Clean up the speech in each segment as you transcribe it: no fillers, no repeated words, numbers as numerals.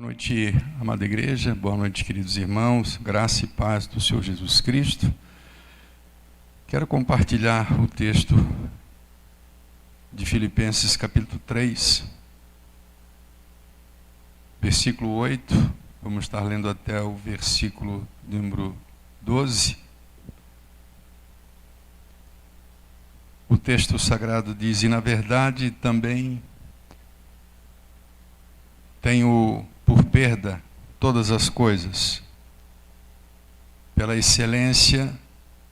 Boa noite, amada igreja, boa noite, queridos irmãos, graça e paz do Senhor Jesus Cristo. Quero compartilhar o texto de Filipenses capítulo 3, versículo 8, vamos estar lendo até o versículo número 12. O texto sagrado diz: e na verdade também tenho por perda todas as coisas, pela excelência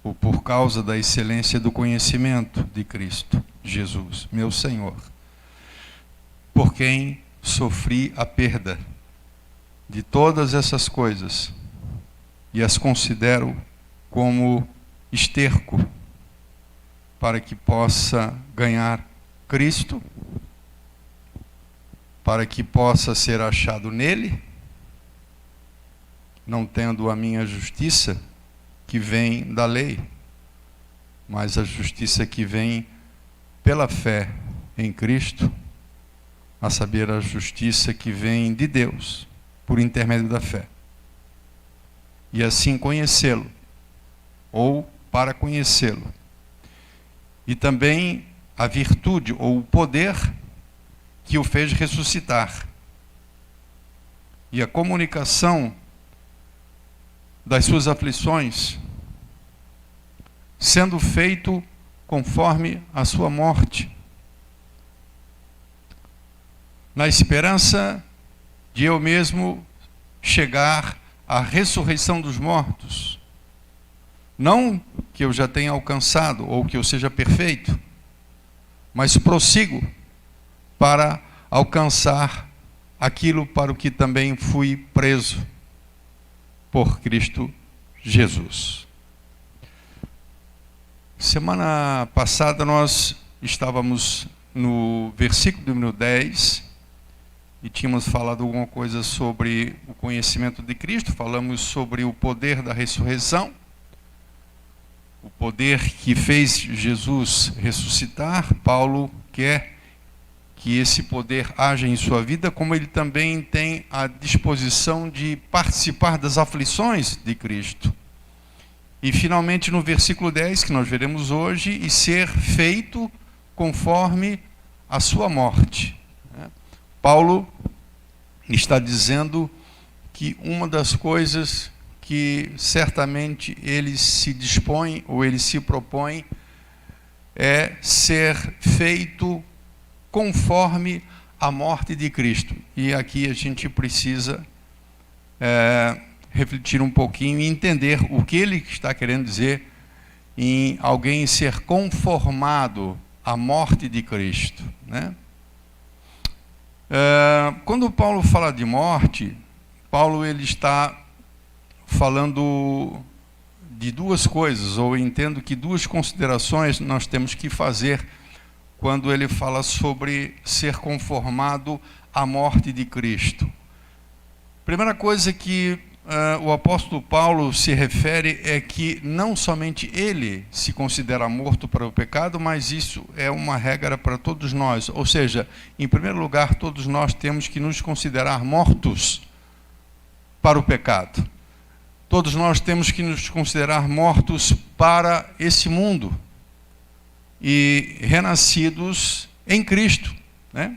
ou por causa da excelência do conhecimento de Cristo Jesus, meu Senhor, por quem sofri a perda de todas essas coisas e as considero como esterco, para que possa ganhar Cristo, para que possa ser achado nele, não tendo a minha justiça que vem da lei, mas a justiça que vem pela fé em Cristo, a saber, a justiça que vem de Deus, por intermédio da fé. E assim conhecê-lo, ou para conhecê-lo. E também a virtude, ou o poder que o fez ressuscitar. E a comunicação das suas aflições, sendo feito conforme a sua morte, na esperança de eu mesmo chegar à ressurreição dos mortos. Não que eu já tenha alcançado, ou que eu seja perfeito, mas prossigo para alcançar aquilo para o que também fui preso por Cristo Jesus. Semana passada nós estávamos no versículo número 10 e tínhamos falado alguma coisa sobre o conhecimento de Cristo, falamos sobre o poder da ressurreição, o poder que fez Jesus ressuscitar. Paulo quer que esse poder haja em sua vida, como ele também tem a disposição de participar das aflições de Cristo. E finalmente no versículo 10, que nós veremos hoje, e ser feito conforme a sua morte. Paulo está dizendo que uma das coisas que certamente ele se dispõe, ou ele se propõe, é ser feito conforme a morte de Cristo. E aqui a gente precisa refletir um pouquinho e entender o que ele está querendo dizer em alguém ser conformado à morte de Cristo, né? Quando Paulo fala de morte, Paulo ele está falando de duas coisas, ou eu entendo que duas considerações nós temos que fazer quando ele fala sobre ser conformado à morte de Cristo. Primeira coisa que o apóstolo Paulo se refere é que não somente ele se considera morto para o pecado, mas isso é uma regra para todos nós. Ou seja, em primeiro lugar, todos nós temos que nos considerar mortos para o pecado. Todos nós temos que nos considerar mortos para esse mundo e renascidos em Cristo, né?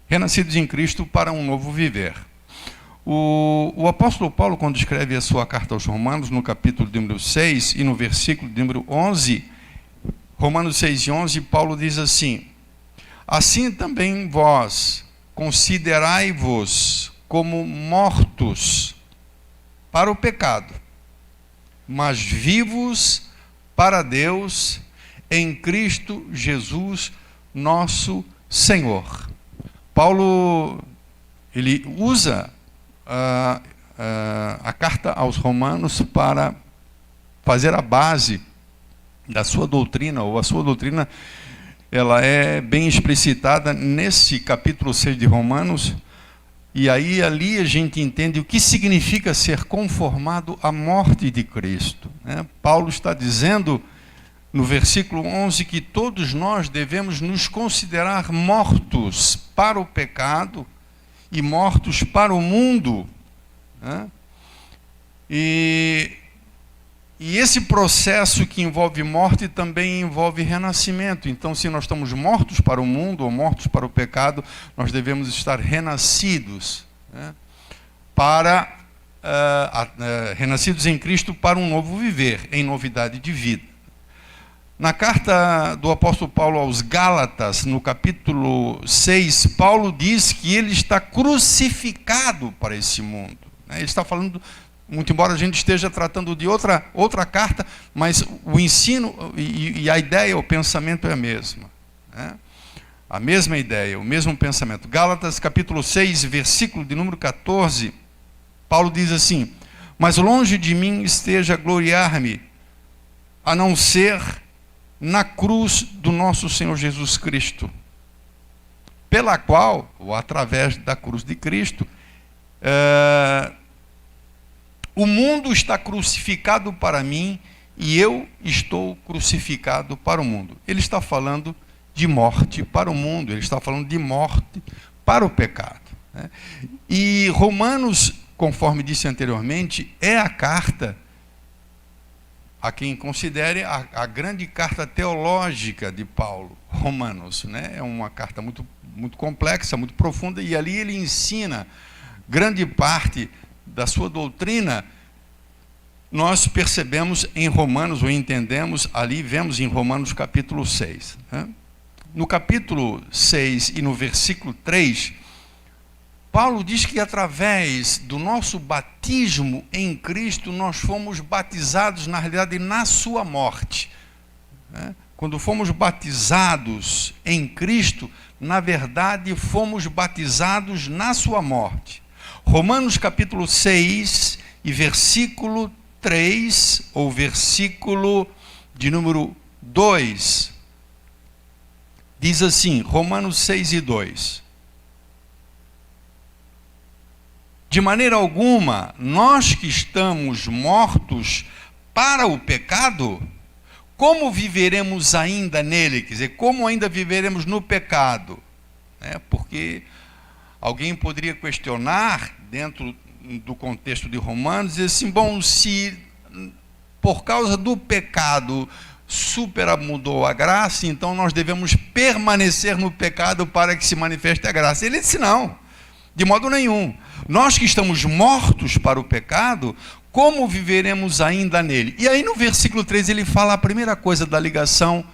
Renascidos em Cristo para um novo viver. O apóstolo Paulo, quando escreve a sua carta aos Romanos, no capítulo número 6 e no versículo número 11, Romanos 6 e 11, Paulo diz assim: assim também vós considerai-vos como mortos para o pecado, mas vivos para Deus em Cristo Jesus, nosso Senhor. Paulo, ele usa a carta aos Romanos para fazer a base da sua doutrina, ou a sua doutrina, ela é bem explicitada nesse capítulo 6 de Romanos, e aí ali a gente entende o que significa ser conformado à morte de Cristo, né? Paulo está dizendo no versículo 11 que todos nós devemos nos considerar mortos para o pecado e mortos para o mundo, né? E esse processo que envolve morte também envolve renascimento. Então, se nós estamos mortos para o mundo ou mortos para o pecado, nós devemos estar renascidos, né? Renascidos em Cristo para um novo viver, em novidade de vida. Na carta do apóstolo Paulo aos Gálatas, no capítulo 6, Paulo diz que ele está crucificado para esse mundo. Ele está falando, muito embora a gente esteja tratando de outra carta, mas o ensino e a ideia, o pensamento é a mesma, né? A mesma ideia, o mesmo pensamento. Gálatas capítulo 6, versículo de número 14, Paulo diz assim: mas longe de mim esteja gloriar-me, a não ser na cruz do nosso Senhor Jesus Cristo, pela qual, ou através da cruz de Cristo, o mundo está crucificado para mim e eu estou crucificado para o mundo. Ele está falando de morte para o mundo, ele está falando de morte para o pecado, né? E Romanos, conforme disse anteriormente, é a carta, a quem considere a grande carta teológica de Paulo, Romanos, né? É uma carta muito, muito complexa, muito profunda, e ali ele ensina grande parte da sua doutrina. Nós percebemos em Romanos, ou entendemos ali, vemos em Romanos capítulo 6, né? No capítulo 6 e no versículo 3, Paulo diz que através do nosso batismo em Cristo, nós fomos batizados, na realidade, na sua morte, né? Quando fomos batizados em Cristo, na verdade, fomos batizados na sua morte. Romanos capítulo 6 e versículo 3, ou versículo de número 2, diz assim, Romanos 6 e 2. De maneira alguma, nós que estamos mortos para o pecado, como viveremos ainda nele? Quer dizer, como ainda viveremos no pecado? Porque alguém poderia questionar, dentro do contexto de Romanos, dizer assim, bom, se por causa do pecado superabundou a graça, então nós devemos permanecer no pecado para que se manifeste a graça. Ele disse não, de modo nenhum. Nós que estamos mortos para o pecado, como viveremos ainda nele? E aí no versículo 3 ele fala a primeira coisa da ligação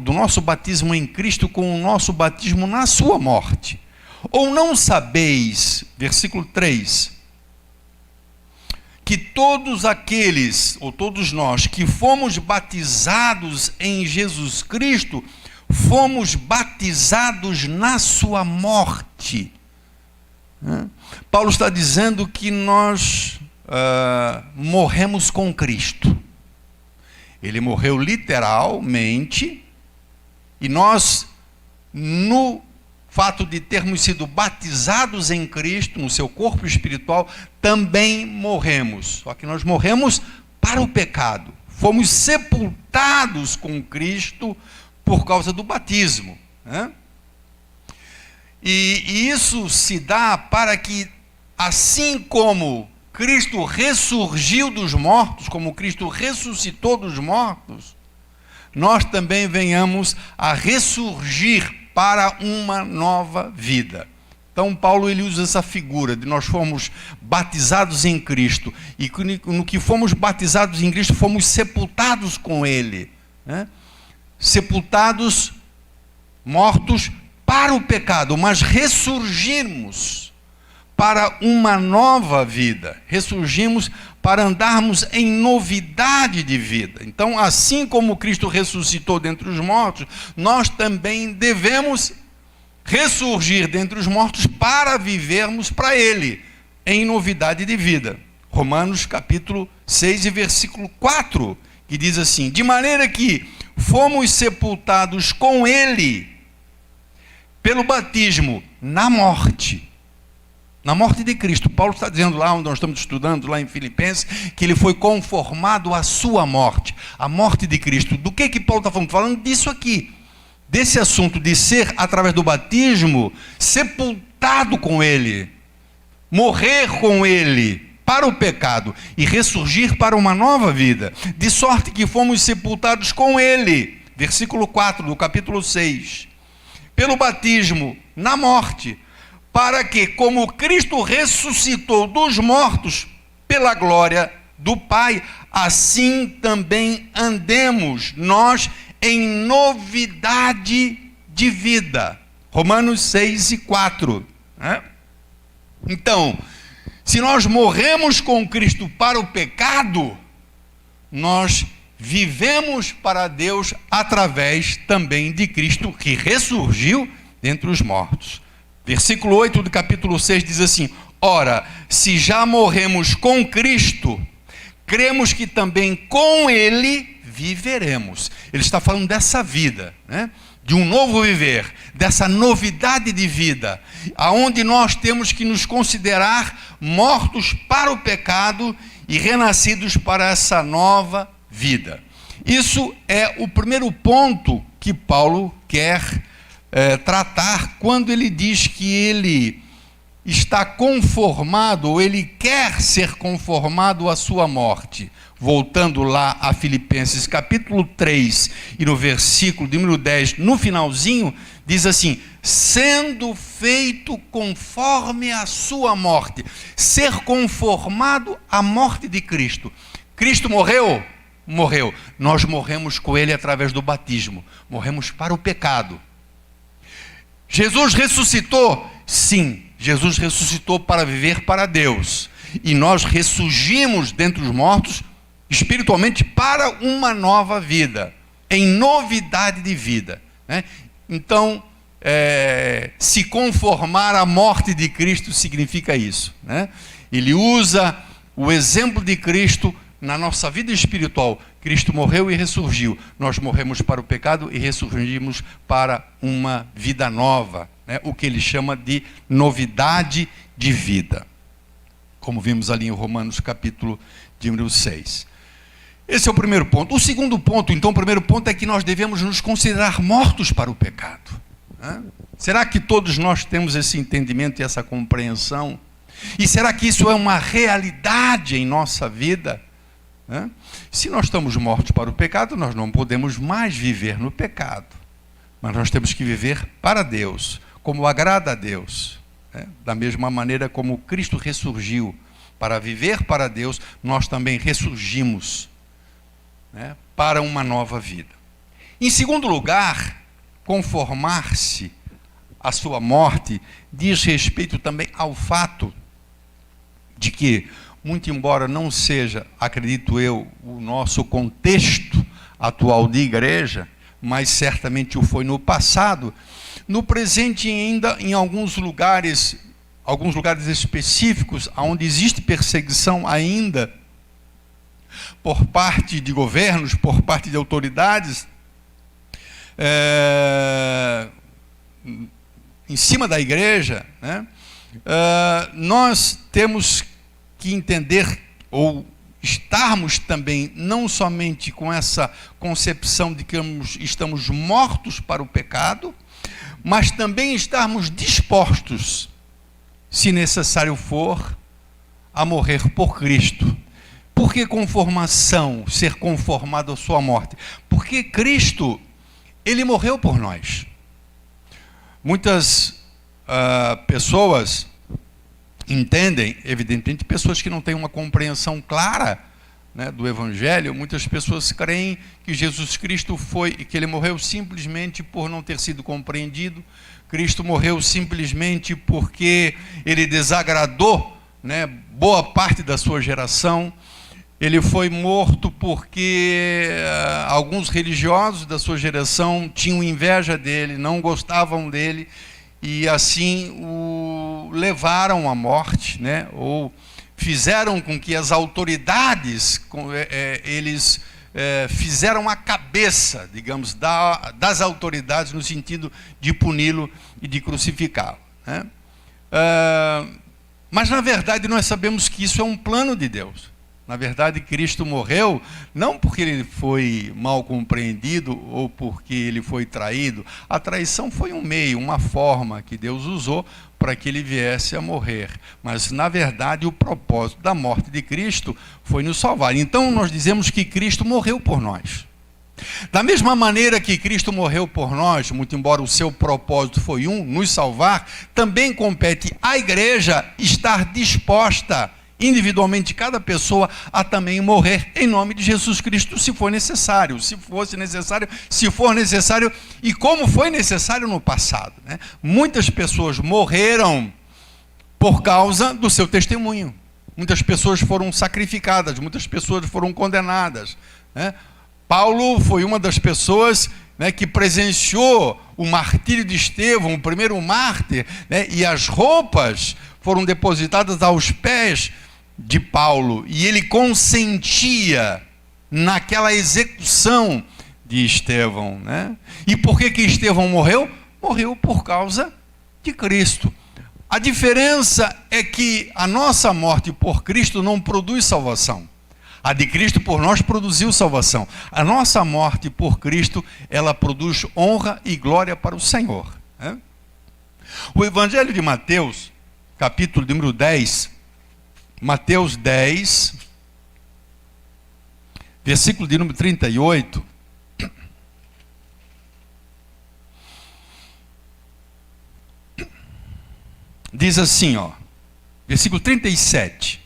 do nosso batismo em Cristo com o nosso batismo na sua morte. Ou não sabeis, versículo 3, que todos aqueles, ou todos nós, que fomos batizados em Jesus Cristo, fomos batizados na sua morte. Paulo está dizendo que nós morremos com Cristo. Ele morreu literalmente, e nós, no fato de termos sido batizados em Cristo, no seu corpo espiritual, também morremos. Só que nós morremos para o pecado. Fomos sepultados com Cristo por causa do batismo, né? E isso se dá para que, assim como Cristo ressurgiu dos mortos, como Cristo ressuscitou dos mortos, nós também venhamos a ressurgir para uma nova vida. Então Paulo ele usa essa figura de nós fomos batizados em Cristo, e no que fomos batizados em Cristo, fomos sepultados com Ele, né? Sepultados, mortos para o pecado, mas ressurgimos para uma nova vida, ressurgimos para andarmos em novidade de vida. Então, assim como Cristo ressuscitou dentre os mortos, nós também devemos ressurgir dentre os mortos para vivermos para Ele, em novidade de vida. Romanos capítulo 6 e versículo 4, que diz assim, de maneira que fomos sepultados com Ele, pelo batismo, na morte de Cristo. Paulo está dizendo lá, onde nós estamos estudando, lá em Filipenses, que ele foi conformado à sua morte, a morte de Cristo. Do que Paulo está falando? Falando disso aqui, desse assunto de ser, através do batismo, sepultado com Ele, morrer com Ele para o pecado e ressurgir para uma nova vida, de sorte que fomos sepultados com Ele, versículo 4 do capítulo 6, pelo batismo na morte, para que, como Cristo ressuscitou dos mortos pela glória do Pai, assim também andemos nós em novidade de vida. Romanos 6 e 4. Né? Então, se nós morremos com Cristo para o pecado, nós vivemos para Deus através também de Cristo, que ressurgiu dentre os mortos. Versículo 8 do capítulo 6 diz assim: ora, se já morremos com Cristo, cremos que também com Ele viveremos. Ele está falando dessa vida, né? De um novo viver, dessa novidade de vida, aonde nós temos que nos considerar mortos para o pecado e renascidos para essa nova vida. Isso é o primeiro ponto que Paulo quer tratar quando ele diz que ele está conformado, ou ele quer ser conformado à sua morte. Voltando lá a Filipenses capítulo 3 e no versículo de número 10, no finalzinho, diz assim: sendo feito conforme a sua morte. Ser conformado à morte de Cristo. Cristo morreu? Morreu. Nós morremos com Ele através do batismo. Morremos para o pecado. Jesus ressuscitou? Sim, Jesus ressuscitou para viver para Deus. E nós ressurgimos dentre os mortos espiritualmente para uma nova vida, em novidade de vida, né? Então, se conformar à morte de Cristo significa isso, né? Ele usa o exemplo de Cristo na nossa vida espiritual. Cristo morreu e ressurgiu. Nós morremos para o pecado e ressurgimos para uma vida nova, né? O que ele chama de novidade de vida, como vimos ali em Romanos capítulo de número 6. Esse é o primeiro ponto. O segundo ponto, então, o primeiro ponto é que nós devemos nos considerar mortos para o pecado, né? Será que todos nós temos esse entendimento e essa compreensão? E será que isso é uma realidade em nossa vida? Né? Se nós estamos mortos para o pecado, nós não podemos mais viver no pecado, mas nós temos que viver para Deus, como agrada a Deus, né? Da mesma maneira como Cristo ressurgiu para viver para Deus, nós também ressurgimos, né? Para uma nova vida. Em segundo lugar, conformar-se à sua morte diz respeito também ao fato de que, muito embora não seja, acredito eu, o nosso contexto atual de igreja, mas certamente o foi no passado, no presente ainda em alguns lugares específicos, onde existe perseguição ainda, por parte de governos, por parte de autoridades, em cima da igreja, né? Nós temos que entender, ou estarmos também, não somente com essa concepção de que estamos mortos para o pecado, mas também estarmos dispostos, se necessário for, a morrer por Cristo. Por que conformação, ser conformado à sua morte? Porque Cristo, Ele morreu por nós. Muitas pessoas entendem, evidentemente, pessoas que não têm uma compreensão clara, né, do Evangelho, muitas pessoas creem que Jesus Cristo que Ele morreu simplesmente por não ter sido compreendido. Cristo morreu simplesmente porque Ele desagradou, né, boa parte da sua geração. Ele foi morto porque alguns religiosos da sua geração tinham inveja dele, não gostavam dele, e assim o levaram à morte, né? Ou fizeram com que as autoridades, eles fizeram a cabeça, digamos, das autoridades, no sentido de puni-lo e de crucificá-lo, né? Mas na verdade nós sabemos que isso é um plano de Deus. Na verdade, Cristo morreu não porque ele foi mal compreendido ou porque ele foi traído. A traição foi um meio, uma forma que Deus usou para que ele viesse a morrer. Mas, na verdade, o propósito da morte de Cristo foi nos salvar. Então, nós dizemos que Cristo morreu por nós. Da mesma maneira que Cristo morreu por nós, muito embora o seu propósito foi nos salvar, também compete à igreja estar disposta individualmente cada pessoa a também morrer em nome de Jesus Cristo, se for necessário, se for necessário e como foi necessário no passado, né? Muitas pessoas morreram por causa do seu testemunho. Muitas pessoas foram sacrificadas, muitas pessoas foram condenadas, né? Paulo foi uma das pessoas, né, que presenciou o martírio de Estevão, o primeiro mártir, né, e as roupas foram depositadas aos pés de Paulo, e ele consentia naquela execução de Estevão, né? E por que Estevão morreu? Morreu por causa de Cristo. A diferença é que a nossa morte por Cristo não produz salvação. A de Cristo por nós produziu salvação. A nossa morte por Cristo, ela produz honra e glória para o Senhor, né? O Evangelho de Mateus, capítulo número 10, Mateus 10, versículo de número 38, diz assim, versículo 37,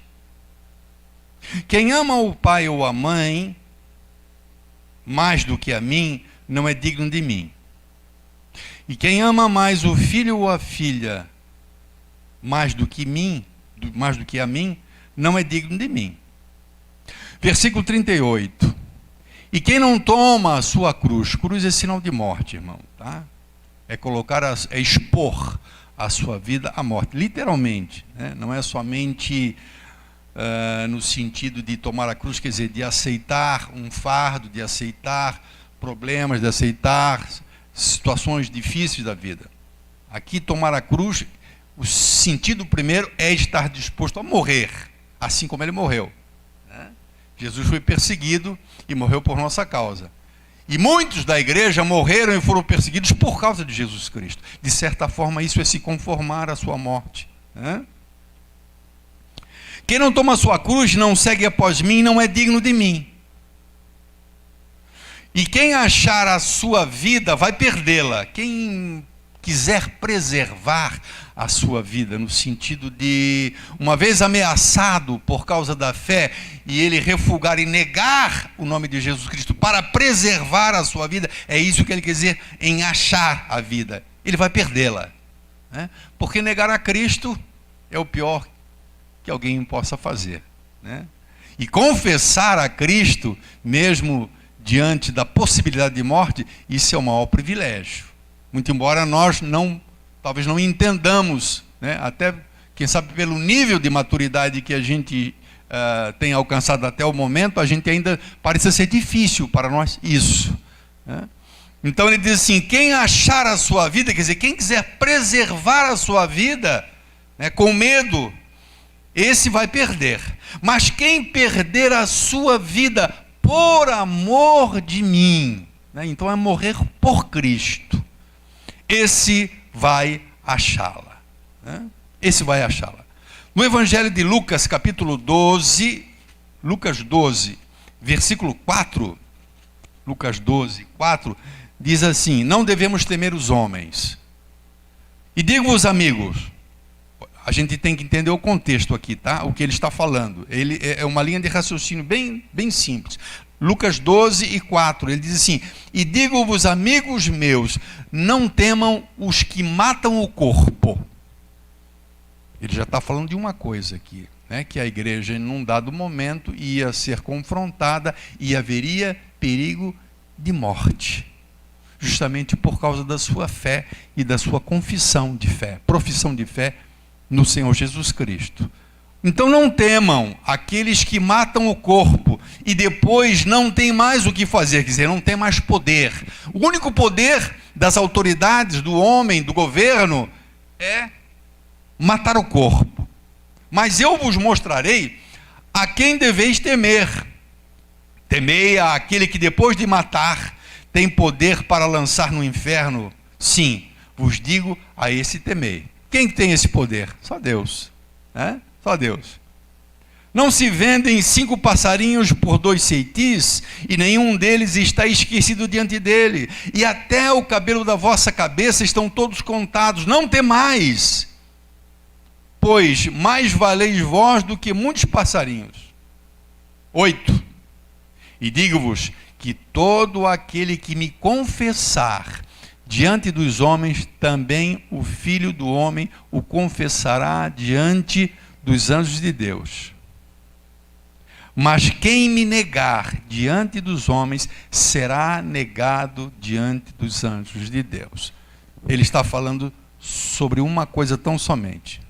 quem ama o pai ou a mãe mais do que a mim, não é digno de mim. E quem ama mais o filho ou a filha mais do que a mim, não é digno de mim. Versículo 38. E quem não toma a sua cruz, cruz é sinal de morte, irmão, tá? É expor a sua vida à morte, literalmente, né? Não é somente no sentido de tomar a cruz, quer dizer, de aceitar um fardo, de aceitar problemas, de aceitar situações difíceis da vida. Aqui, tomar a cruz, o sentido primeiro é estar disposto a morrer, assim como ele morreu, né? Jesus foi perseguido e morreu por nossa causa. E muitos da igreja morreram e foram perseguidos por causa de Jesus Cristo. De certa forma, isso é se conformar à sua morte, né? Quem não toma a sua cruz, não segue após mim, não é digno de mim. E quem achar a sua vida, vai perdê-la. Quem quiser preservar a sua vida, no sentido de, uma vez ameaçado por causa da fé, e ele refugar e negar o nome de Jesus Cristo para preservar a sua vida, é isso que ele quer dizer em achar a vida. Ele vai perdê-la, né? Porque negar a Cristo é o pior que alguém possa fazer, né? E confessar a Cristo, mesmo diante da possibilidade de morte, isso é o maior privilégio. Muito embora nós talvez não entendamos, né? Até, quem sabe, pelo nível de maturidade que a gente tem alcançado até o momento, a gente ainda parece ser difícil para nós isso, né? Então ele diz assim, quem achar a sua vida, quer dizer, quem quiser preservar a sua vida, né, com medo, esse vai perder. Mas quem perder a sua vida por amor de mim, né, então é morrer por Cristo, esse vai achá-la, né? Esse vai achá-la. No Evangelho de Lucas, capítulo 12, Lucas 12, versículo 4, Lucas 12, 4, diz assim, não devemos temer os homens. E digo-vos, amigos, a gente tem que entender o contexto aqui, tá? O que ele está falando. Ele é uma linha de raciocínio bem simples. Lucas 12 e 4, ele diz assim, e digo-vos, amigos meus, não temam os que matam o corpo. Ele já está falando de uma coisa aqui, né? Que a igreja, num dado momento, ia ser confrontada e haveria perigo de morte, justamente por causa da sua fé e da sua profissão de fé no Senhor Jesus Cristo. Então não temam aqueles que matam o corpo e depois não tem mais o que fazer, quer dizer, não tem mais poder. O único poder das autoridades, do homem, do governo, é matar o corpo. Mas eu vos mostrarei A quem deveis temer? Temei àquele que depois de matar tem poder para lançar no inferno. Sim, vos digo, a esse temei. Quem tem esse poder? Só Deus. Só Deus. Não se vendem 5 passarinhos por 2 ceitis, e nenhum deles está esquecido diante dele. E até o cabelo da vossa cabeça estão todos contados. Não temais, pois mais valeis vós do que muitos passarinhos. 8. E digo-vos que todo aquele que me confessar diante dos homens, também o Filho do Homem o confessará diante dos anjos de Deus. Mas quem me negar diante dos homens, será negado diante dos anjos de Deus. Ele está falando sobre uma coisa tão somente,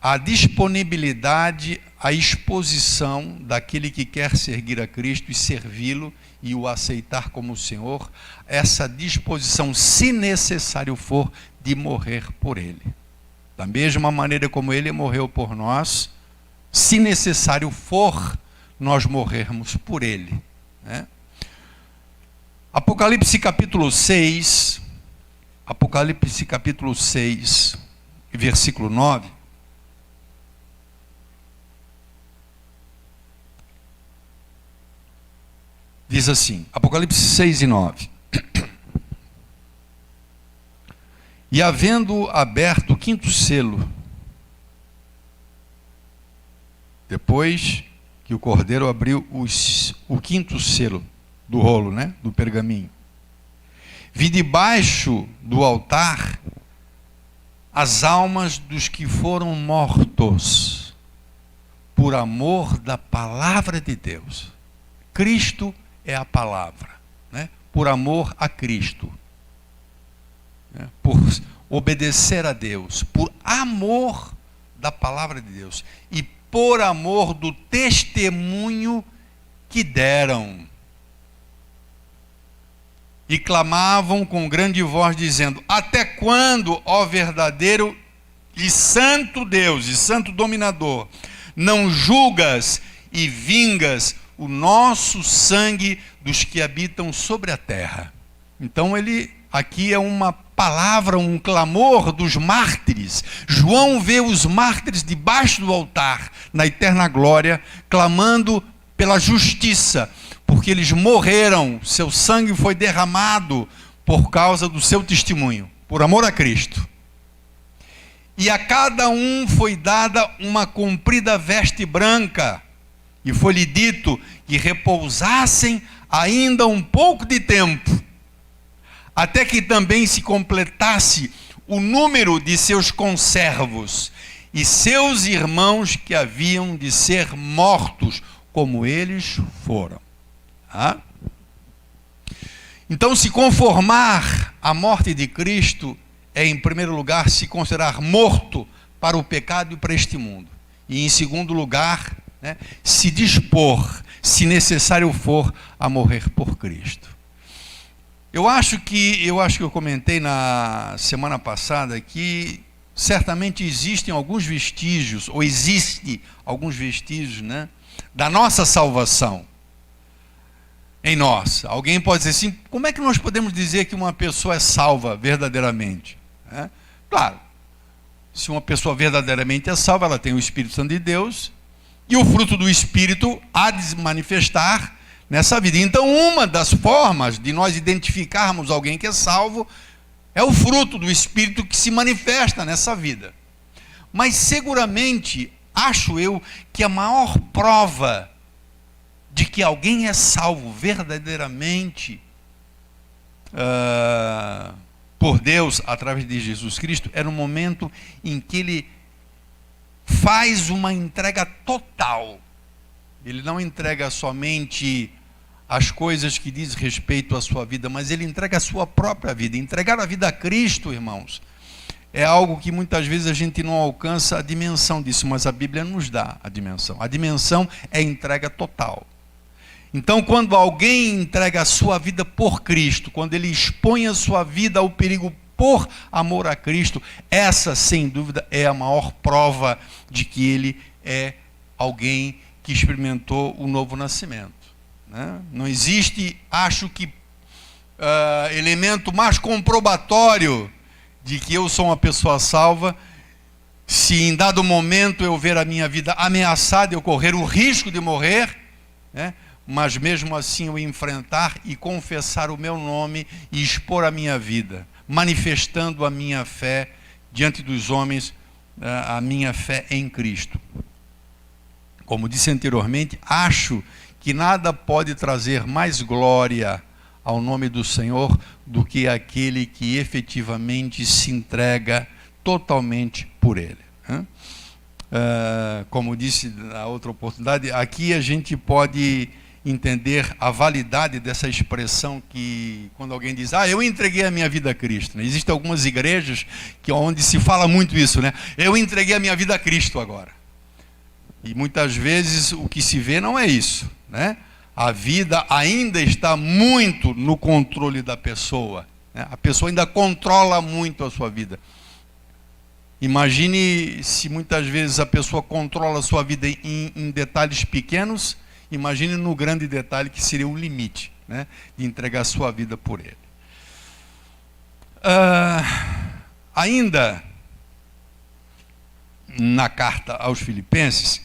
a disponibilidade, a exposição daquele que quer seguir a Cristo e servi-lo e o aceitar como Senhor, essa disposição, se necessário for, de morrer por Ele. Da mesma maneira como Ele morreu por nós, se necessário for, nós morrermos por Ele. Apocalipse capítulo 6, versículo 9, diz assim, Apocalipse 6 e 9. E havendo aberto o 5º selo, depois que o Cordeiro abriu o 5º selo do rolo, do pergaminho, vi debaixo do altar as almas dos que foram mortos por amor da palavra de Deus. Cristo é a palavra, por amor a Cristo, por obedecer a Deus, por amor da palavra de Deus e por amor do testemunho que deram. E clamavam com grande voz, dizendo: até quando, ó verdadeiro e santo Deus, e santo dominador, não julgas e vingas o nosso sangue dos que habitam sobre a terra? Então aqui é uma palavra, um clamor dos mártires. João vê os mártires debaixo do altar, na eterna glória, clamando pela justiça, porque eles morreram, seu sangue foi derramado por causa do seu testemunho, por amor a Cristo. E a cada um foi dada uma comprida veste branca, e foi-lhe dito que repousassem ainda um pouco de tempo, até que também se completasse o número de seus conservos e seus irmãos que haviam de ser mortos, como eles foram. Então, se conformar à morte de Cristo é, em primeiro lugar, se considerar morto para o pecado e para este mundo. E, em segundo lugar, se dispor, se necessário for, a morrer por Cristo. Eu acho que eu comentei na semana passada que certamente existem alguns vestígios, ou existem alguns vestígios, da nossa salvação em nós. Alguém pode dizer assim: como é que nós podemos dizer que uma pessoa é salva verdadeiramente? Claro, se uma pessoa verdadeiramente é salva, ela tem o Espírito Santo de Deus, e o fruto do Espírito há de se manifestar nessa vida. Então, uma das formas de nós identificarmos alguém que é salvo é o fruto do Espírito que se manifesta nessa vida. Mas seguramente, acho eu, que a maior prova de que alguém é salvo verdadeiramente por Deus, através de Jesus Cristo, é no momento em que ele faz uma entrega total. Ele não entrega somente as coisas que diz respeito à sua vida, mas ele entrega a sua própria vida. Entregar a vida a Cristo, irmãos, é algo que muitas vezes a gente não alcança a dimensão disso, mas a Bíblia nos dá a dimensão. A dimensão é entrega total. Então, quando alguém entrega a sua vida por Cristo, quando ele expõe a sua vida ao perigo por amor a Cristo, essa, sem dúvida, é a maior prova de que ele é alguém que experimentou o novo nascimento, né? Não existe, acho que, elemento mais comprobatório de que eu sou uma pessoa salva, se em dado momento eu ver a minha vida ameaçada, eu correr o risco de morrer, né? Mas mesmo assim eu enfrentar e confessar o meu nome e expor a minha vida, manifestando a minha fé diante dos homens, a minha fé em Cristo. Como disse anteriormente, acho que nada pode trazer mais glória ao nome do Senhor do que aquele que efetivamente se entrega totalmente por Ele. Como disse na outra oportunidade, aqui a gente pode entender a validade dessa expressão que, quando alguém diz, eu entreguei a minha vida a Cristo, né? Existem algumas igrejas onde se fala muito isso, né? Eu entreguei a minha vida a Cristo agora. E muitas vezes o que se vê não é isso, né? A vida ainda está muito no controle da pessoa, né? A pessoa ainda controla muito a sua vida. Imagine se muitas vezes a pessoa controla a sua vida em detalhes pequenos, imagine no grande detalhe que seria o limite, né, de entregar a sua vida por Ele. Ainda na carta aos Filipenses,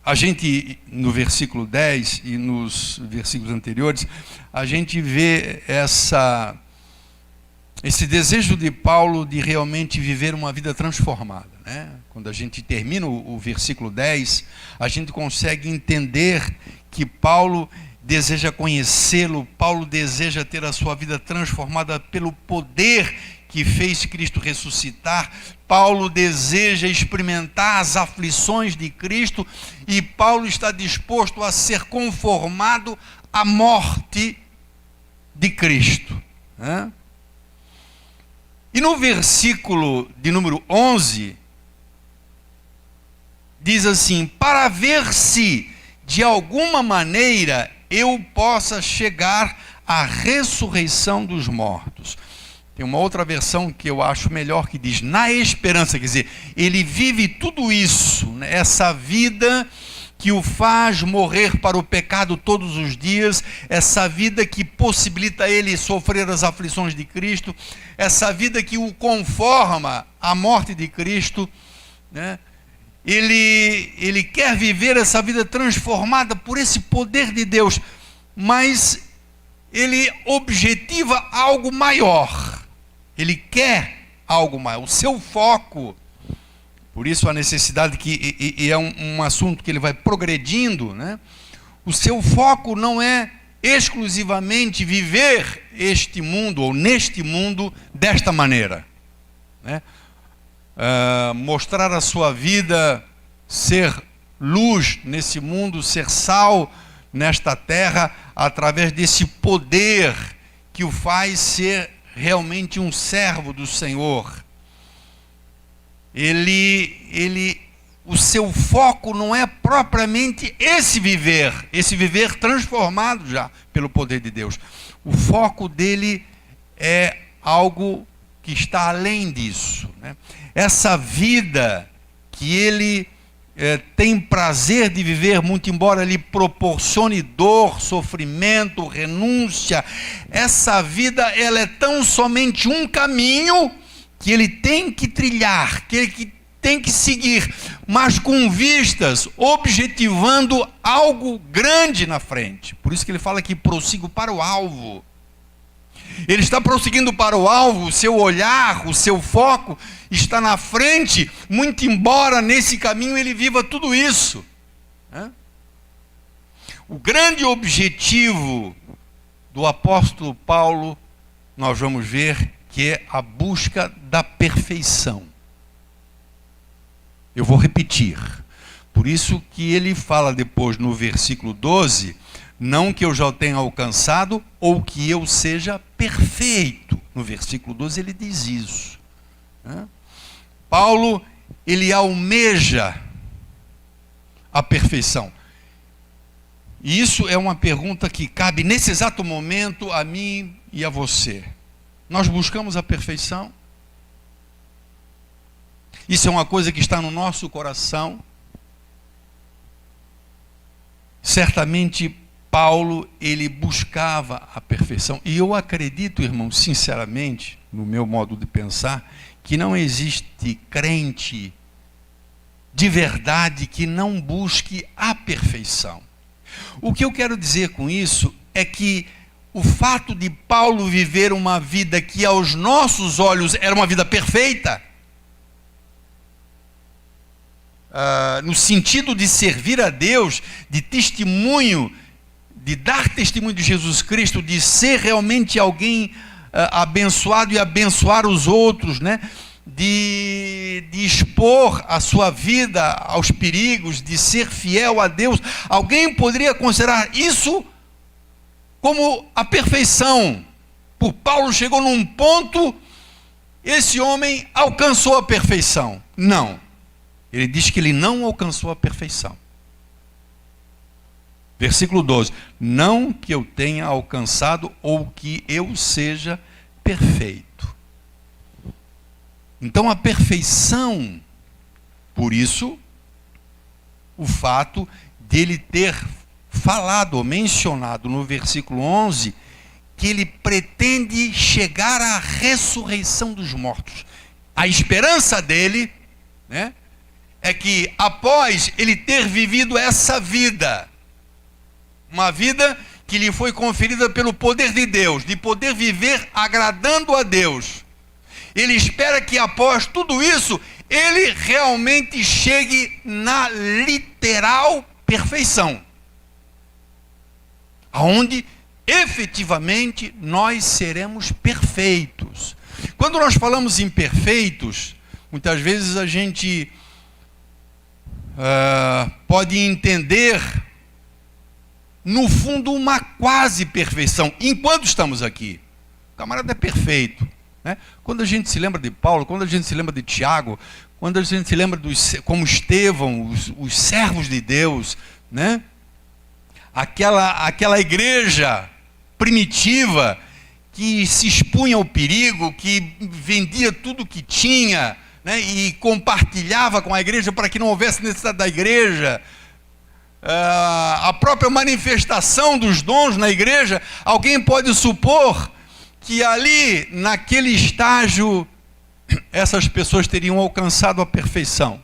a gente, no versículo 10 e nos versículos anteriores, a gente vê esse desejo de Paulo de realmente viver uma vida transformada, né? Quando a gente termina o versículo 10, a gente consegue entender que Paulo deseja conhecê-lo, Paulo deseja ter a sua vida transformada pelo poder que fez Cristo ressuscitar. Paulo deseja experimentar as aflições de Cristo e Paulo está disposto a ser conformado à morte de Cristo, né? E no versículo de número 11, diz assim: para ver se de alguma maneira eu possa chegar à ressurreição dos mortos. Tem uma outra versão que eu acho melhor, que diz na esperança, quer dizer, ele vive tudo isso, né? Essa vida que o faz morrer para o pecado todos os dias, essa vida que possibilita ele sofrer as aflições de Cristo, essa vida que o conforma à morte de Cristo, né? Ele quer viver essa vida transformada por esse poder de Deus, mas ele objetiva algo maior, ele quer algo maior, o seu foco. Por isso a necessidade, e é um assunto que ele vai progredindo, né? O seu foco não é exclusivamente viver este mundo, ou neste mundo, desta maneira, né? Mostrar a sua vida, ser luz nesse mundo, ser sal nesta terra, através desse poder que o faz ser realmente um servo do Senhor. O seu foco não é propriamente esse viver transformado já pelo poder de Deus. O foco dele é algo que está além disso, né? Essa vida que ele tem prazer de viver, muito embora lhe proporcione dor, sofrimento, renúncia, essa vida ela é tão somente um caminho que ele tem que trilhar, que ele tem que seguir, mas com vistas, objetivando algo grande na frente. Por isso que ele fala que prossigo para o alvo. Ele está prosseguindo para o alvo, o seu olhar, o seu foco está na frente, muito embora nesse caminho ele viva tudo isso, né? O grande objetivo do apóstolo Paulo, nós vamos ver que é a busca da perfeição. Eu vou repetir. Por isso que ele fala depois no versículo 12, não que eu já o tenha alcançado ou que eu seja perfeito. No versículo 12 ele diz isso, né? Paulo, ele almeja a perfeição. E isso é uma pergunta que cabe nesse exato momento a mim e a você. Nós buscamos a perfeição? Isso é uma coisa que está no nosso coração. Certamente Paulo, ele buscava a perfeição. E eu acredito, irmão, sinceramente, no meu modo de pensar, que não existe crente de verdade que não busque a perfeição. O que eu quero dizer com isso é que o fato de Paulo viver uma vida que aos nossos olhos era uma vida perfeita, no sentido de servir a Deus, de testemunho, de dar testemunho de Jesus Cristo, de ser realmente alguém abençoado e abençoar os outros, né? De expor a sua vida aos perigos, de ser fiel a Deus. Alguém poderia considerar isso como a perfeição. Por Paulo chegou num ponto, esse homem alcançou a perfeição. Não. Ele diz que ele não alcançou a perfeição. Versículo 12. Não que eu tenha alcançado ou que eu seja perfeito. Então a perfeição, por isso, o fato dele ter falado ou mencionado no versículo 11, que ele pretende chegar à ressurreição dos mortos. A esperança dele, né, é que após ele ter vivido essa vida, uma vida que lhe foi conferida pelo poder de Deus, de poder viver agradando a Deus, ele espera que após tudo isso, ele realmente chegue na literal perfeição, aonde efetivamente nós seremos perfeitos. Quando nós falamos em perfeitos, muitas vezes a gente pode entender, no fundo, uma quase perfeição. Enquanto estamos aqui, o camarada é perfeito, né? Quando a gente se lembra de Paulo, quando a gente se lembra de Tiago, quando a gente se lembra como Estevão, os servos de Deus, né? Aquela igreja primitiva que se expunha ao perigo, que vendia tudo que tinha, né? E compartilhava com a igreja para que não houvesse necessidade da igreja. A própria manifestação dos dons na igreja, alguém pode supor que ali, naquele estágio, essas pessoas teriam alcançado a perfeição.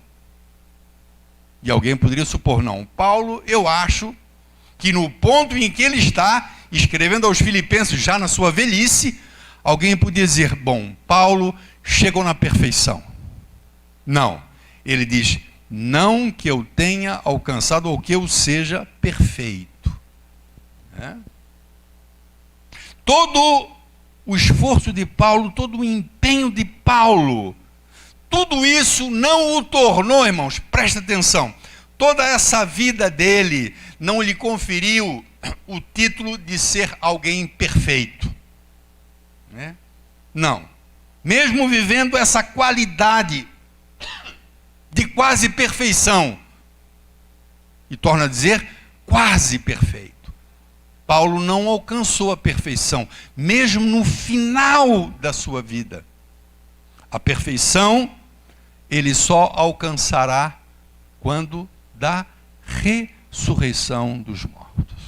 E alguém poderia supor, não, Paulo, eu acho que no ponto em que ele está, escrevendo aos Filipenses já na sua velhice, alguém podia dizer, bom, Paulo chegou na perfeição. Não, ele diz, não que eu tenha alcançado ou que eu seja perfeito. Todo o esforço de Paulo, todo o empenho de Paulo, tudo isso não o tornou, irmãos, presta atenção, toda essa vida dele não lhe conferiu o título de ser alguém perfeito. Não. Mesmo vivendo essa qualidade de quase perfeição, e torna a dizer quase perfeito, Paulo não alcançou a perfeição, mesmo no final da sua vida. A perfeição ele só alcançará quando da ressurreição dos mortos.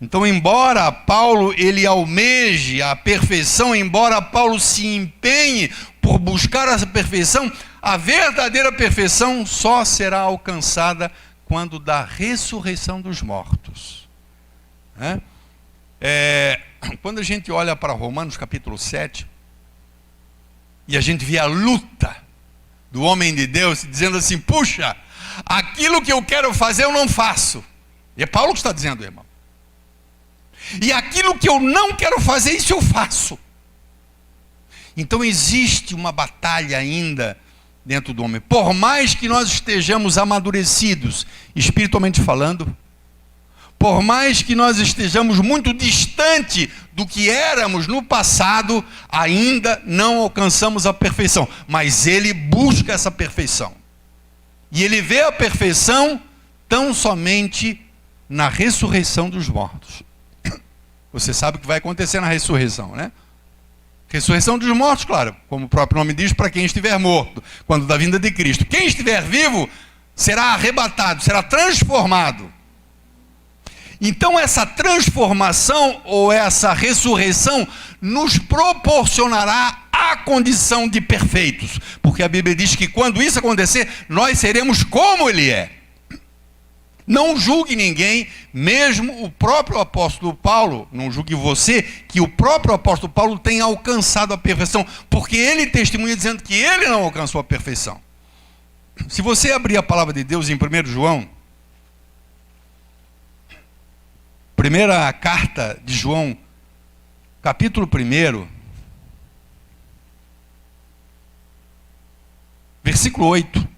Então, embora Paulo ele almeje a perfeição, embora Paulo se empenhe por buscar essa perfeição, a verdadeira perfeição só será alcançada quando da ressurreição dos mortos. Quando a gente olha para Romanos capítulo 7, e a gente vê a luta do homem de Deus, dizendo assim, puxa, aquilo que eu quero fazer eu não faço. E é Paulo que está dizendo, irmão. E aquilo que eu não quero fazer, isso eu faço. Então existe uma batalha ainda dentro do homem. Por mais que nós estejamos amadurecidos, espiritualmente falando, por mais que nós estejamos muito distante do que éramos no passado, ainda não alcançamos a perfeição. Mas ele busca essa perfeição. E ele vê a perfeição tão somente na ressurreição dos mortos. Você sabe o que vai acontecer na ressurreição, né? Ressurreição dos mortos, claro, como o próprio nome diz, para quem estiver morto, quando da vinda de Cristo. Quem estiver vivo será arrebatado, será transformado. Então essa transformação ou essa ressurreição nos proporcionará a condição de perfeitos, porque a Bíblia diz que quando isso acontecer, nós seremos como Ele é. Não julgue ninguém, mesmo o próprio apóstolo Paulo, não julgue você, que o próprio apóstolo Paulo tem alcançado a perfeição, porque ele testemunha dizendo que ele não alcançou a perfeição. Se você abrir a palavra de Deus em 1 João, primeira carta de João, capítulo 1, versículo 8.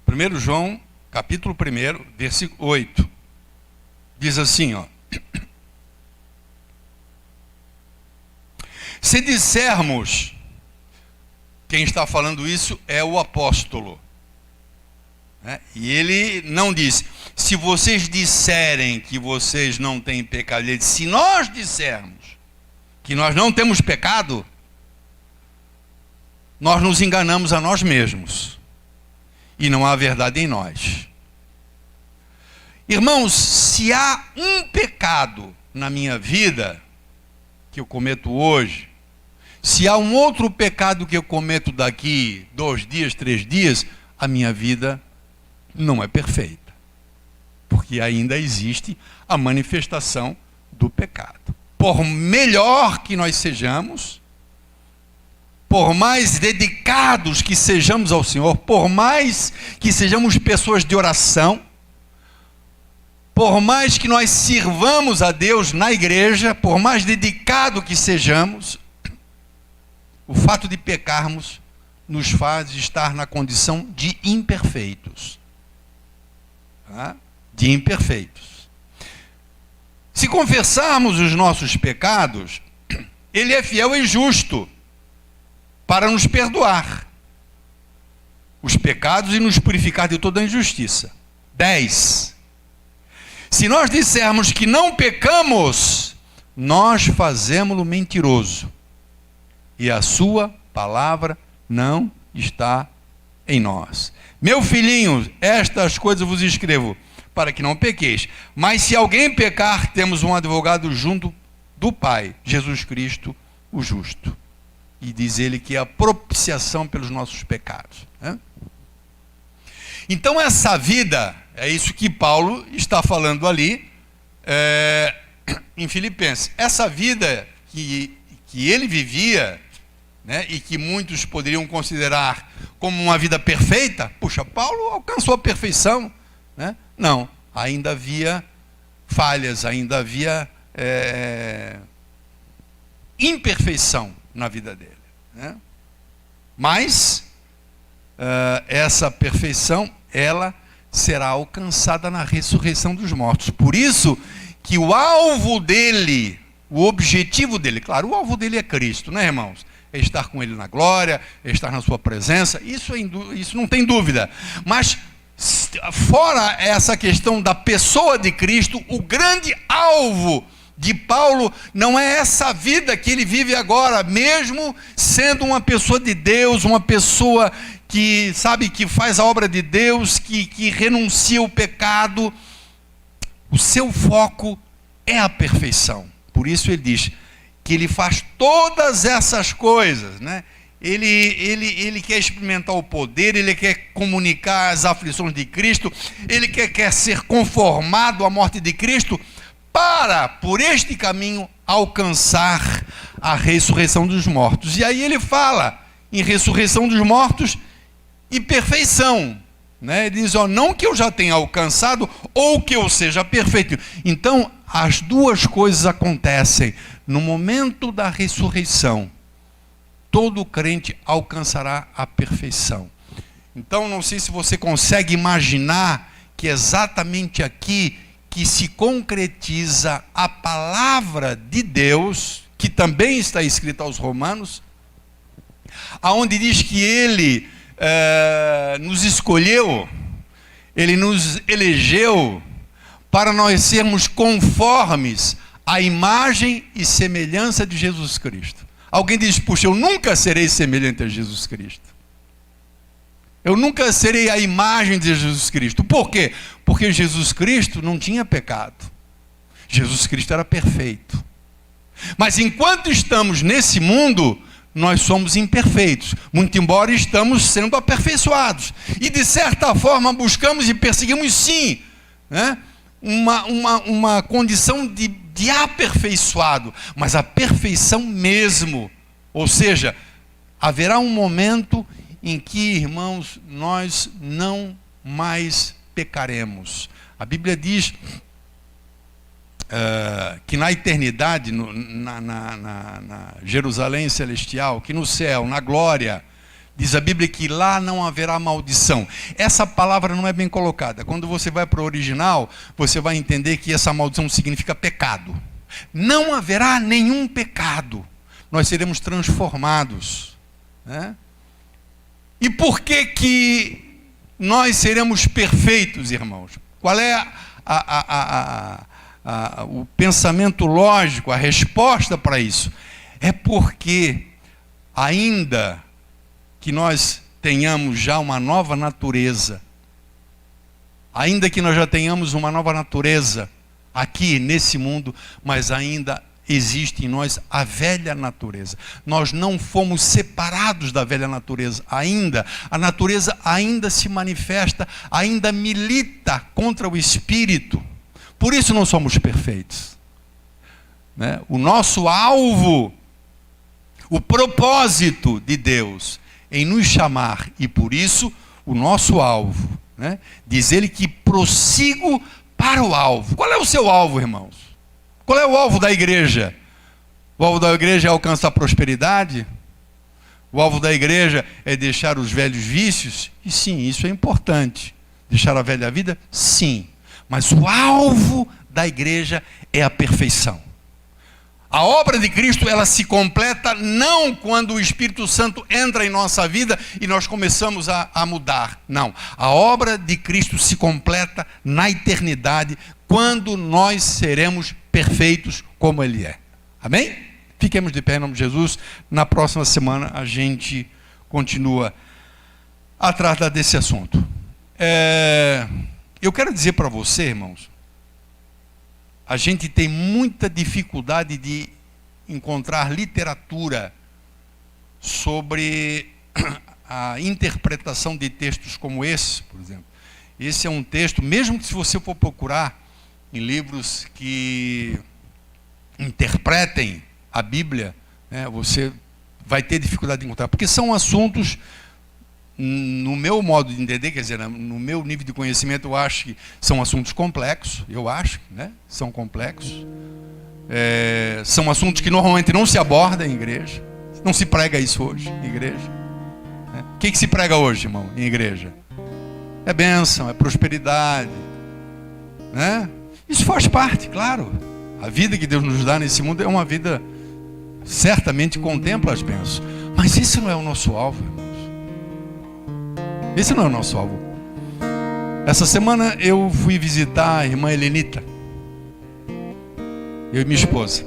Primeiro João, capítulo 1, versículo 8. Diz assim, ó. Se dissermos, quem está falando isso é o apóstolo, né? E ele não diz, se vocês disserem que vocês não têm pecado, ele diz, se nós dissermos que nós não temos pecado, nós nos enganamos a nós mesmos, e não há verdade em nós. Irmãos, se há um pecado na minha vida que eu cometo hoje, se há um outro pecado que eu cometo daqui 2 dias, 3 dias, a minha vida não é perfeita, porque ainda existe a manifestação do pecado. Por melhor que nós sejamos, por mais dedicados que sejamos ao Senhor, por mais que sejamos pessoas de oração, por mais que nós sirvamos a Deus na igreja, por mais dedicado que sejamos, o fato de pecarmos nos faz estar na condição de imperfeitos. Tá? De imperfeitos. Se confessarmos os nossos pecados, Ele é fiel e justo para nos perdoar os pecados e nos purificar de toda a injustiça. 10. Se nós dissermos que não pecamos, nós fazemo-lo mentiroso, e a sua palavra não está em nós. Meu filhinho, estas coisas vos escrevo, para que não pequeis. Mas se alguém pecar, temos um advogado junto do Pai, Jesus Cristo, o justo. E diz ele que é a propiciação pelos nossos pecados, né? Então essa vida, é isso que Paulo está falando ali, em Filipenses. Essa vida que ele vivia, né, e que muitos poderiam considerar como uma vida perfeita, puxa, Paulo alcançou a perfeição, né? Não, ainda havia falhas, ainda havia imperfeição na vida dele, né? Mas essa perfeição, ela será alcançada na ressurreição dos mortos. Por isso que o alvo dele, o objetivo dele, claro, o alvo dele é Cristo, né, irmãos? É estar com ele na glória, é estar na sua presença, isso não tem dúvida. Mas fora essa questão da pessoa de Cristo, o grande alvo de Paulo não é essa vida que ele vive agora, mesmo sendo uma pessoa de Deus, uma pessoa que sabe que faz a obra de Deus, que renuncia o pecado. O seu foco é a perfeição. Por isso ele diz que ele faz todas essas coisas, né? Ele quer experimentar o poder, ele quer comunicar as aflições de Cristo, ele quer ser conformado à morte de Cristo, para, por este caminho, alcançar a ressurreição dos mortos. E aí ele fala em ressurreição dos mortos e perfeição, né? Ele diz, não que eu já tenha alcançado ou que eu seja perfeito. Então, as duas coisas acontecem. No momento da ressurreição, todo crente alcançará a perfeição. Então, não sei se você consegue imaginar que exatamente aqui que se concretiza a palavra de Deus, que também está escrita aos Romanos, aonde diz que Ele nos escolheu, Ele nos elegeu para nós sermos conformes à imagem e semelhança de Jesus Cristo. Alguém diz, puxa, eu nunca serei semelhante a Jesus Cristo. Eu nunca serei a imagem de Jesus Cristo. Por quê? Porque Jesus Cristo não tinha pecado. Jesus Cristo era perfeito. Mas enquanto estamos nesse mundo, nós somos imperfeitos, muito embora estamos sendo aperfeiçoados. E de certa forma buscamos e perseguimos sim, né, uma condição de aperfeiçoado, mas a perfeição mesmo. Ou seja, haverá um momento em que, irmãos, nós não mais pecaremos. A Bíblia diz que na eternidade, na Jerusalém celestial, que no céu, na glória, diz a Bíblia que lá não haverá maldição. Essa palavra não é bem colocada. Quando você vai para o original, você vai entender que essa maldição significa pecado. Não haverá nenhum pecado. Nós seremos transformados, né? E por que nós seremos perfeitos, irmãos? Qual é o pensamento lógico, a resposta para isso? É porque, ainda que nós tenhamos já uma nova natureza, ainda que nós já tenhamos uma nova natureza aqui nesse mundo, mas ainda existe em nós a velha natureza. Nós não fomos separados da velha natureza ainda. A natureza ainda se manifesta, ainda milita contra o espírito. Por isso não somos perfeitos, né? O nosso alvo, o propósito de Deus em nos chamar, e por isso o nosso alvo, né? Diz ele que prossigo para o alvo. Qual é o seu alvo, irmãos? Qual é o alvo da igreja? O alvo da igreja é alcançar a prosperidade? O alvo da igreja é deixar os velhos vícios? E sim, isso é importante. Deixar a velha vida? Sim. Mas o alvo da igreja é a perfeição. A obra de Cristo, ela se completa não quando o Espírito Santo entra em nossa vida e nós começamos a mudar. Não. A obra de Cristo se completa na eternidade, quando nós seremos perfeitos como Ele é. Amém? Fiquemos de pé em nome de Jesus. Na próxima semana a gente continua a tratar desse assunto. Eu quero dizer para você, irmãos, a gente tem muita dificuldade de encontrar literatura sobre a interpretação de textos como esse, por exemplo. Esse é um texto, mesmo que se você for procurar em livros que interpretem a Bíblia, né, você vai ter dificuldade de encontrar, porque são assuntos, no meu modo de entender, quer dizer, no meu nível de conhecimento, eu acho que são assuntos complexos, né, são complexos, são assuntos que normalmente não se abordam em igreja, não se prega isso hoje em igreja. O que se prega hoje, irmão, em igreja? É bênção, é prosperidade, né? Isso faz parte, claro. A vida que Deus nos dá nesse mundo é uma vida, certamente contempla as bênçãos. Mas esse não é o nosso alvo, irmãos. Esse não é o nosso alvo. Essa semana eu fui visitar a irmã Helenita. Eu e minha esposa.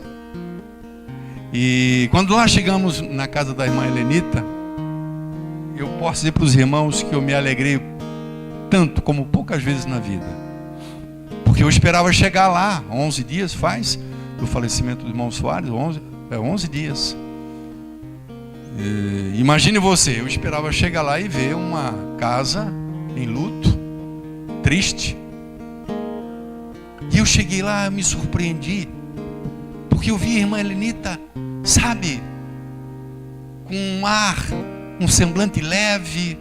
E quando lá chegamos na casa da irmã Helenita, eu posso dizer para os irmãos que eu me alegrei tanto como poucas vezes na vida. Porque eu esperava chegar lá, 11 dias faz, do falecimento do irmão Soares, 11 dias. Imagine você, eu esperava chegar lá e ver uma casa em luto, triste. E eu cheguei lá, eu me surpreendi, porque eu vi a irmã Helenita, sabe, com um ar, um semblante leve,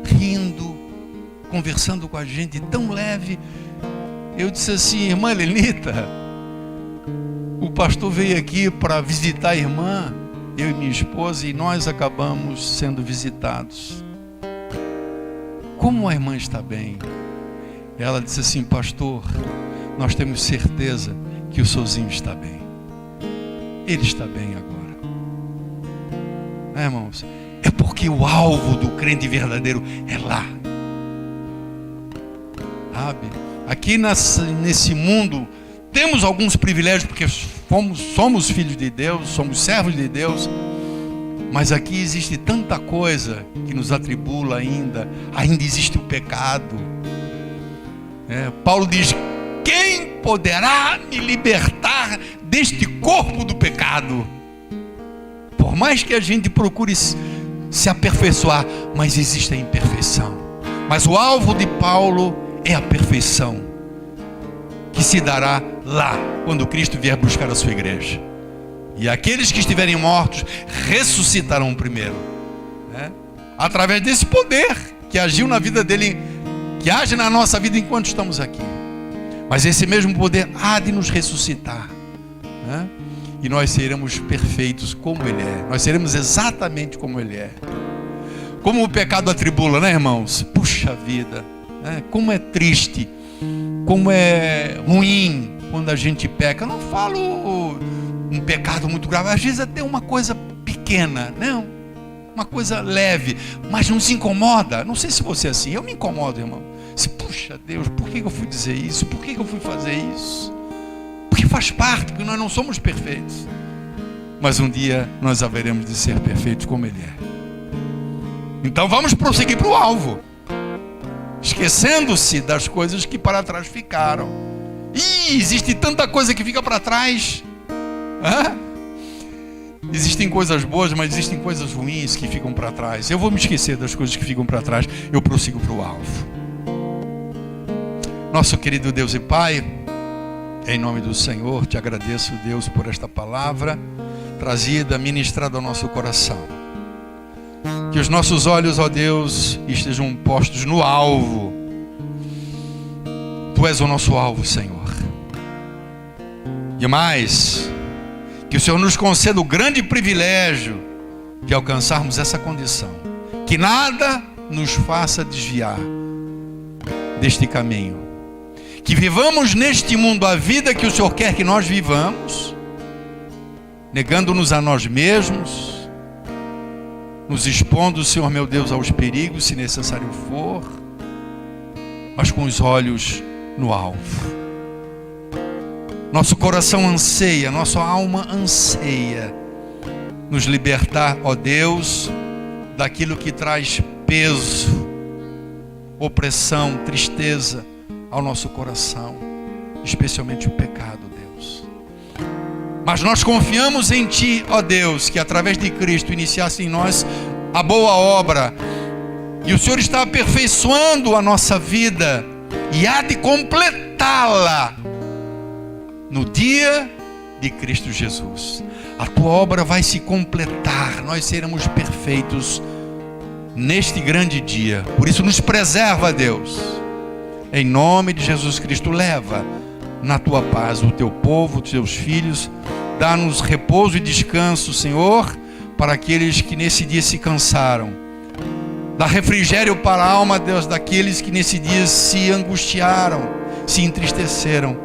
rindo, conversando com a gente, tão leve. Eu disse assim: irmã Helenita, o pastor veio aqui para visitar a irmã, eu e minha esposa, e nós acabamos sendo visitados. Como a irmã está bem? Ela disse assim: pastor, nós temos certeza que o sozinho está bem. ele está bem agora. Irmãos? É porque o alvo do crente verdadeiro é lá. Sabe? Aqui nesse mundo temos alguns privilégios porque somos filhos de Deus, somos servos de Deus. Mas aqui existe tanta coisa que nos atribula ainda. Ainda existe o pecado. Paulo diz: quem poderá me libertar deste corpo do pecado? Por mais que a gente procure se aperfeiçoar, mas existe a imperfeição. Mas o alvo de Paulo é a perfeição, que se dará lá, quando Cristo vier buscar a sua igreja. E aqueles que estiverem mortos ressuscitarão primeiro, através desse poder que agiu na vida dele, que age na nossa vida enquanto estamos aqui. Mas esse mesmo poder há de nos ressuscitar, e nós seremos perfeitos como Ele é. Nós seremos exatamente como Ele é. Como o pecado atribula, irmãos? Puxa vida, como é triste, como é ruim quando a gente peca. Eu não falo um pecado muito grave, às vezes até uma coisa pequena, não, uma coisa leve, mas não se incomoda. Não sei se você é assim, eu me incomodo, irmão. Puxa Deus, por que eu fui dizer isso? Por que eu fui fazer isso? Porque faz parte, porque nós não somos perfeitos. Mas um dia nós haveremos de ser perfeitos como Ele é. Então vamos prosseguir para o alvo, esquecendo-se das coisas que para trás ficaram. Existe tanta coisa que fica para trás. Existem coisas boas, mas existem coisas ruins que ficam para trás. Eu vou me esquecer das coisas que ficam para trás. Eu prossigo para o alvo. Nosso querido Deus e Pai, em nome do Senhor, te agradeço, Deus, por esta palavra trazida, ministrada ao nosso coração. Que os nossos olhos, ó Deus, estejam postos no alvo. Tu és o nosso alvo, Senhor. E mais, que o Senhor nos conceda o grande privilégio de alcançarmos essa condição. Que nada nos faça desviar deste caminho. Que vivamos neste mundo a vida que o Senhor quer que nós vivamos, negando-nos a nós mesmos, nos expondo, Senhor meu Deus, aos perigos, se necessário for, mas com os olhos no alvo. Nosso coração anseia, nossa alma anseia nos libertar, ó Deus, daquilo que traz peso, opressão, tristeza ao nosso coração, especialmente o pecado, Deus. Mas nós confiamos em Ti, ó Deus, que através de Cristo iniciasse em nós a boa obra, e o Senhor está aperfeiçoando a nossa vida e há de completá-la no dia de Cristo Jesus. A Tua obra vai se completar, nós seremos perfeitos neste grande dia. Por isso nos preserva, Deus. Em nome de Jesus Cristo, leva na Tua paz o Teu povo, os Teus filhos. Dá-nos repouso e descanso, Senhor, para aqueles que nesse dia se cansaram. Dá refrigério para a alma, Deus, daqueles que nesse dia se angustiaram, se entristeceram.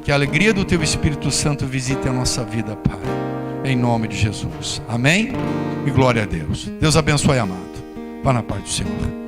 Que a alegria do Teu Espírito Santo visite a nossa vida, Pai. Em nome de Jesus. Amém? E glória a Deus. Deus abençoe, amado. Vá na paz do Senhor.